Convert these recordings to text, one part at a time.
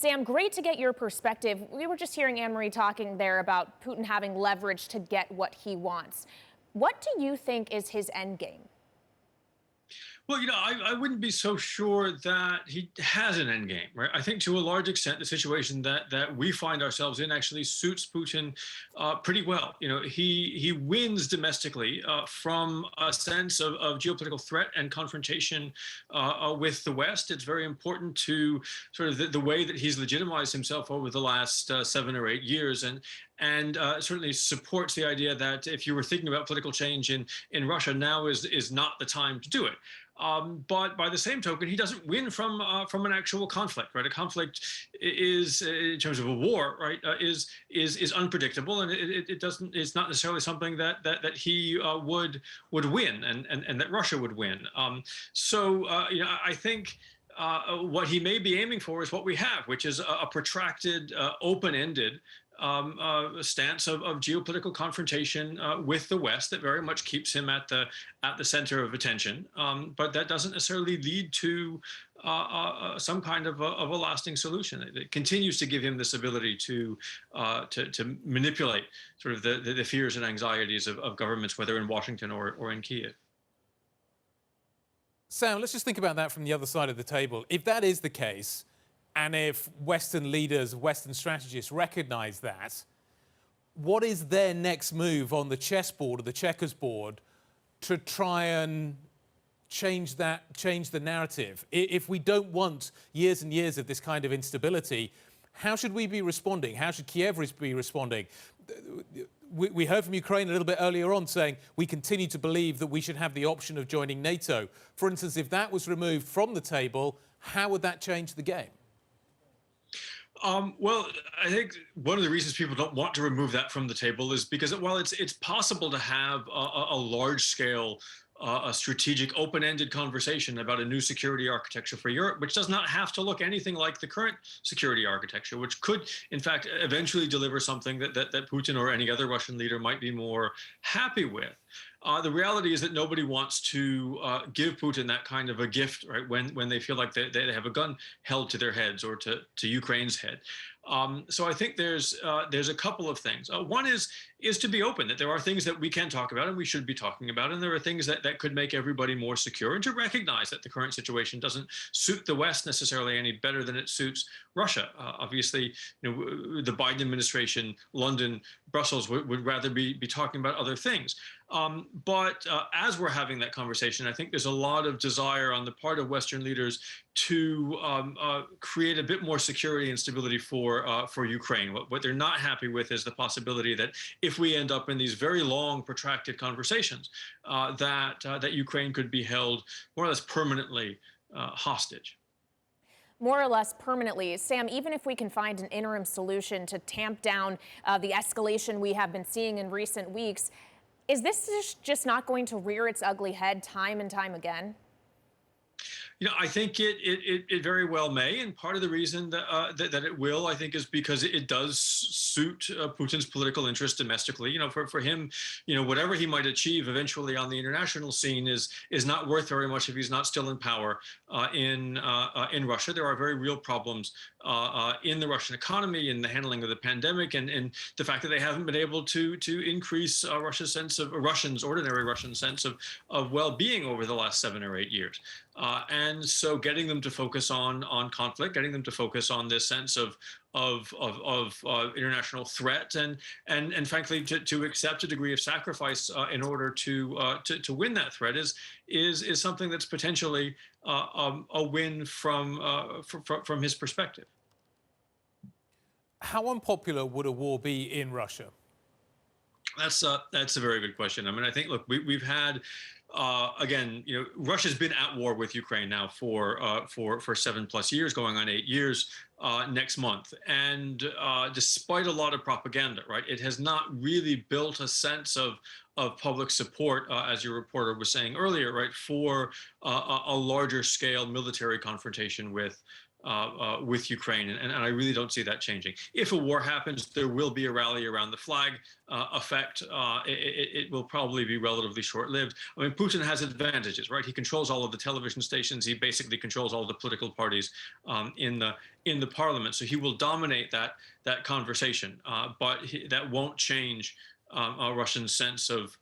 Sam, great to get your perspective. We were just hearing Anne-Marie talking there about Putin having leverage to get what he wants. What do you think is his end game? Well, I wouldn't be so sure that he has an end game, right? I think to a large extent, the situation that we find ourselves in actually suits Putin pretty well. He wins domestically from a sense of geopolitical threat and confrontation with the West. It's very important to sort of the way that he's legitimized himself over the last 7 or 8 years, and certainly supports the idea that if you were thinking about political change in Russia, now is not the time to do it. But by the same token, he doesn't win from an actual conflict, right? A conflict is, in terms of a war, right, is unpredictable, and it doesn't. It's not necessarily something that he would win, and that Russia would win. I think. What he may be aiming for is what we have, which is a protracted, open-ended stance of geopolitical confrontation with the West that very much keeps him at the center of attention. But that doesn't necessarily lead to some kind of a lasting solution. It continues to give him this ability to manipulate sort of the fears and anxieties of governments, whether in Washington or in Kiev. Sam, let's just think about that from the other side of the table. If that is the case, and if Western leaders, Western strategists recognize that, what is their next move on the chessboard or the checkers board to try and change the narrative? If we don't want years and years of this kind of instability, how should we be responding? How should Kiev be responding? We heard from Ukraine a little bit earlier on saying we continue to believe that we should have the option of joining NATO. For instance, if that was removed from the table, how would that change the game? Well, I think one of the reasons people don't want to remove that from the table is because while it's possible to have a large-scale a strategic, open-ended conversation about a new security architecture for Europe, which does not have to look anything like the current security architecture, which could, in fact, eventually deliver something that Putin or any other Russian leader might be more happy with. The reality is that nobody wants to give Putin that kind of a gift, right, when they feel like they have a gun held to their heads or to Ukraine's head. So I think there's a couple of things. One is to be open, that there are things that we can talk about and we should be talking about, and there are things that could make everybody more secure, and to recognize that the current situation doesn't suit the West necessarily any better than it suits Russia. Obviously, the Biden administration, London, Brussels would rather be talking about other things. But as we're having that conversation, I think there's a lot of desire on the part of Western leaders to create a bit more security and stability for Ukraine. What they're not happy with is the possibility that if we end up in these very long, protracted conversations, that Ukraine could be held more or less permanently hostage. More or less permanently. Sam, even if we can find an interim solution to tamp down the escalation we have been seeing in recent weeks, is this just not going to rear its ugly head time and time again? I think it very well may, and part of the reason that it will, I think, is because it does suit Putin's political interest domestically. For him, whatever he might achieve eventually on the international scene is not worth very much if he's not still in power in Russia. There are very real problems in the Russian economy, in the handling of the pandemic, and the fact that they haven't been able to increase Russians' ordinary Russian sense of well-being over the last 7 or 8 years. And so getting them to focus on conflict, getting them to focus on this sense of international threat, and frankly to accept a degree of sacrifice in order to win that threat is something that's potentially a win from his perspective. How unpopular would a war be in Russia? That's a very good question. I mean, I think, look, we've had again, Russia's been at war with Ukraine now for 7+ years, going on 8 years next month, and despite a lot of propaganda, right, it has not really built a sense of public support, as your reporter was saying earlier, right, for a larger scale military confrontation with with Ukraine, and I really don't see that changing. If a war happens, there will be a rally around the flag effect. It will probably be relatively short-lived. I mean, Putin has advantages, right? He controls all of the television stations. He basically controls all the political parties in the parliament. So he will dominate that conversation, but that won't change a Russian sense of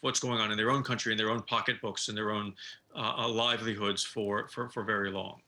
what's going on in their own country, in their own pocketbooks, in their own livelihoods for very long.